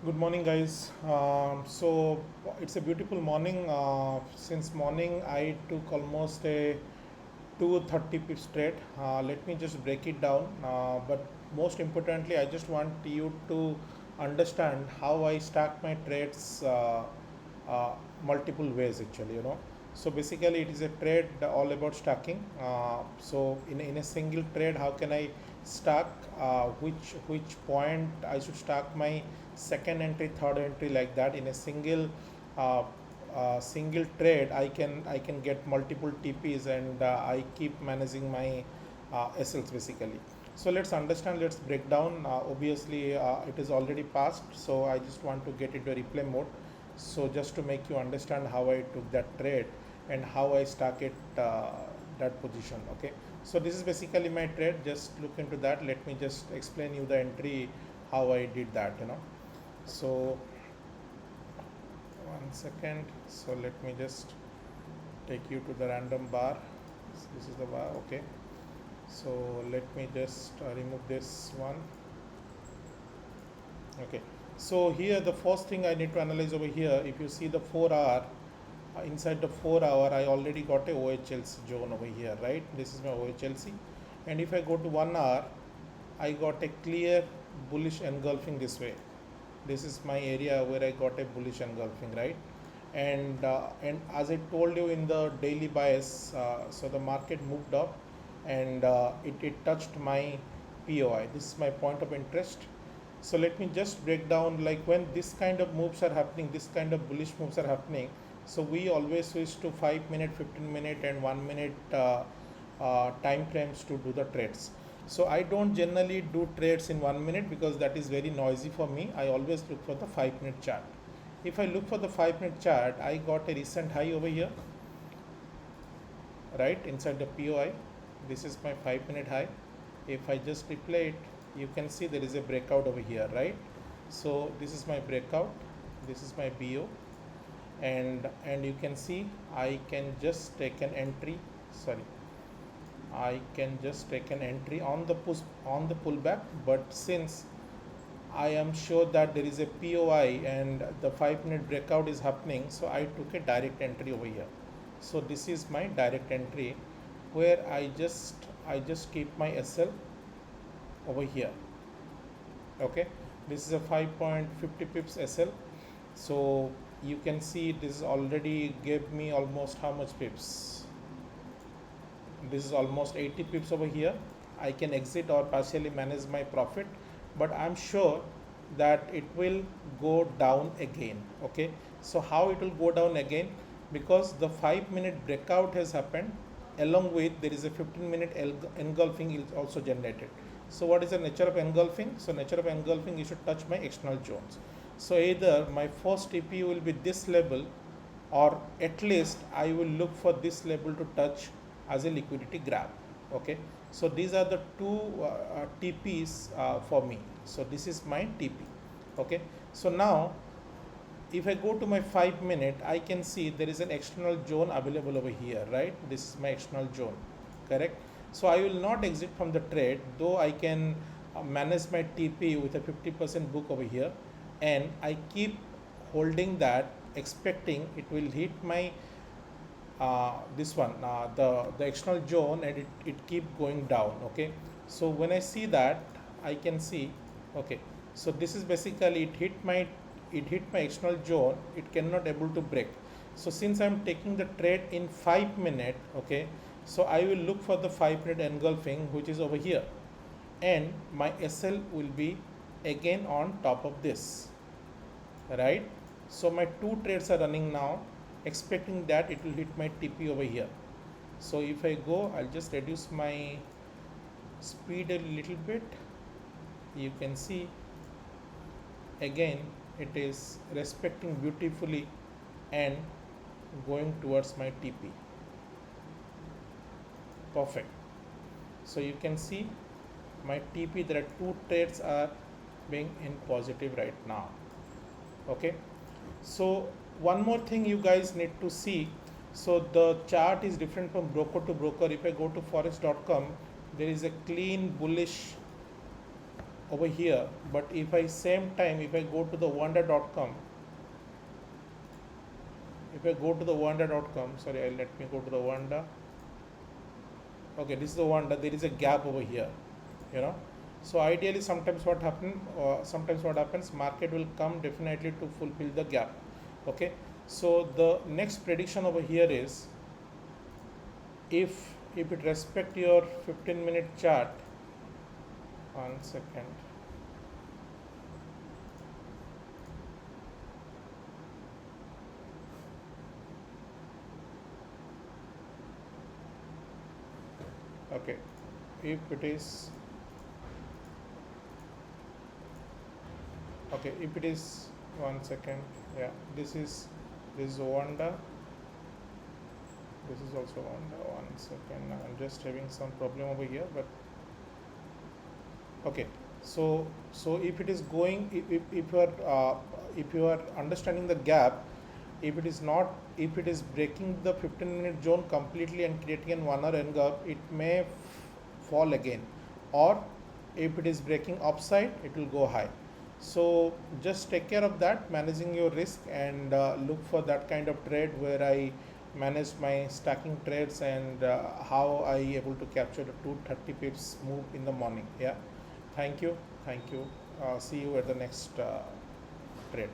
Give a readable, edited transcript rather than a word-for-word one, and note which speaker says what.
Speaker 1: Good morning, guys. So it's a beautiful morning. Since morning, I took almost a 230 pips trade. Let me just break it down. But most importantly, I just want you to understand how I stack my trades uh, multiple ways. Actually. So basically, it is a trade all about stacking. So in a single trade, how can I stack? Which point I should stack my second entry, third entry, like that in a uh, single trade. I can get multiple TPs, and I keep managing my SLs basically. So let's understand. Let's break down. Obviously, it is already passed, so I just want to get into a replay mode. So just to make you understand how I took that trade and how I stack it that position. Okay. So this is basically my trade. Just look into that. Let me just explain you the entry, how I did that. So one second. So let me just take you to the random bar. So this is the bar. Okay. So let me just remove this one. Okay. So here the first thing I need to analyze over here, if you see the 4 hour, inside the 4 hour I already got a OHLC zone over here, right? This is my OHLC. And if I go to 1 hour, I got a clear bullish engulfing this way. This is my area where I got a bullish engulfing, right? And as I told you in the daily bias, so the market moved up, and it touched my POI. This is my point of interest. So let me just break down, like when this kind of moves are happening, this kind of bullish moves are happening. So we always switch to 5 minute, 15 minute, and 1 minute time frames to do the trades. So I don't generally do trades in 1 minute because that is very noisy for me. I always look for the 5 minute chart. If I look for the 5 minute chart, I got a recent high over here, right, inside the POI. This is my 5 minute high. If I just replay it, you can see there is a breakout over here, right? So this is my breakout, this is my BO, and you can see I can just take an entry. I can just take an entry on the pullback, but since I am sure that there is a POI and the 5 minute breakout is happening, so I took a direct entry over here. So this is my direct entry, where I just keep my SL over here. Okay, this is a 5.50 pips SL. So you can see this already gave me almost how much pips? This is almost 80 pips over here. I can exit or partially manage my profit, but I'm sure that it will go down again. Okay, so how it will go down again? Because the 5 minute breakout has happened, along with there is a 15 minute engulfing is also generated. So what is the nature of engulfing? So nature of engulfing is to touch my external zones. So either my first TP will be this level, or at least I will look for this level to touch as a liquidity grab. Okay, so these are the two TPs for me. So this is my TP. Okay, so now if I go to my 5 minute, I can see there is an external zone available over here, right? This is my external zone, correct? So I will not exit from the trade, though I can manage my TP with a 50% book over here, and I keep holding that, expecting it will hit my this one, the external zone, and it keep going down. Okay, so when I see that, I can see, okay, so this is basically it hit my external zone, it cannot able to break. So since I'm taking the trade in 5 minute, okay, so I will look for the 5 minute engulfing, which is over here, and my SL will be again on top of this, right? So my two trades are running now, expecting that it will hit my TP over here. So if I go, I'll just reduce my speed a little bit. You can see again it is respecting beautifully and going towards my TP. Perfect. So you can see my TP, there are two trades are being in positive right now. Okay, so one more thing you guys need to see. So the chart is different from broker to broker. If I go to forex.com, there is a clean bullish over here, but if I same time if I go to the wonder.com, sorry, let me go to the wonder. Okay, this is the wonder. There is a gap over here, you know. So ideally, sometimes what happens, market will come definitely to fulfill the gap. Okay, so the next prediction over here is, if it respect your 15-minute chart. 1 second. Okay, if it is okay, if it is 1 second, yeah, this is wonder, this is also wonder. 1 second, I'm just having some problem over here, but okay. So if it is going, if you are understanding the gap, if it is breaking the 15-minute zone completely and creating an 1 hour engulf, it may fall again, or if it is breaking upside, it will go high. So just take care of that, managing your risk, and look for that kind of trade where I manage my stacking trades, and how I able to capture the 230 pips move in the morning. Yeah, thank you. See you at the next trade.